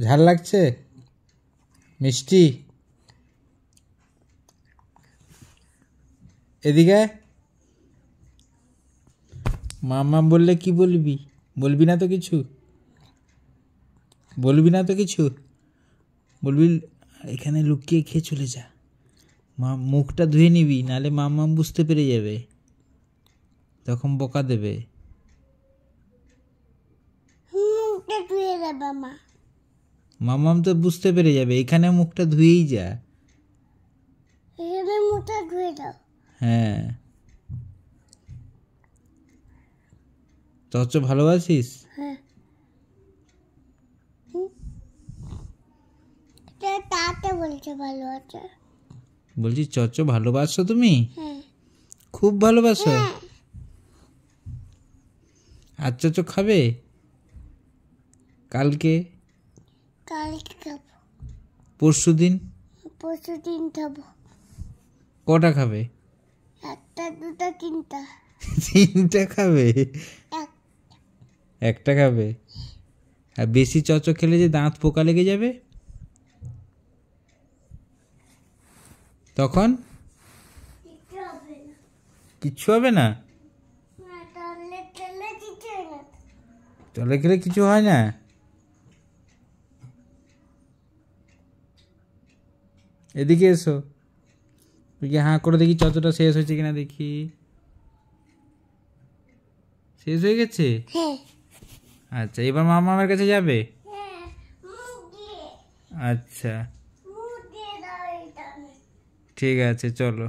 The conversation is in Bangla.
ঝাল লাগছে? মিষ্টি? এদিকে মাম্মা বললে কি বলবি? বলবি না তো কিছু? বলবি না তো কিছু? বলবি এখানে লুকিয়ে খেয়ে চলে যা। মুখটা ধুয়ে নিবি, নাহলে মাম্মাম বুঝতে পেরে যাবে, তখন বকা দেবে। মাম্মাম তো বুঝতে পেরে যাবে, এখানে মুখটা ধুয়েই যা। হ্যাঁ। চচ্চ ভালোবাসিস? বলছি চচ্চ ভালোবাসো তুমি? খুব ভালোবাসো? আর চচ্চ খাবে? কালকে? পরশু দিন খাবো। কটা খাবে? একটা, দুটা, তিনটা। তিনটা খাবে? একটা খাবে? আর বেশি চচ্চ খেলে যে দাঁত পোকা লেগে যাবে, তখন কিচ্ছু হবে না? তলে খেলে কিছু হয় না? এদিকে এসো, হাঁ করে দেখি চচ্চটা শেষ হয়েছে কিনা দেখি। শেষ হয়ে গেছে? আচ্ছা, এবার মামার কাছে যাবে? আচ্ছা, ঠিক আছে, চলো।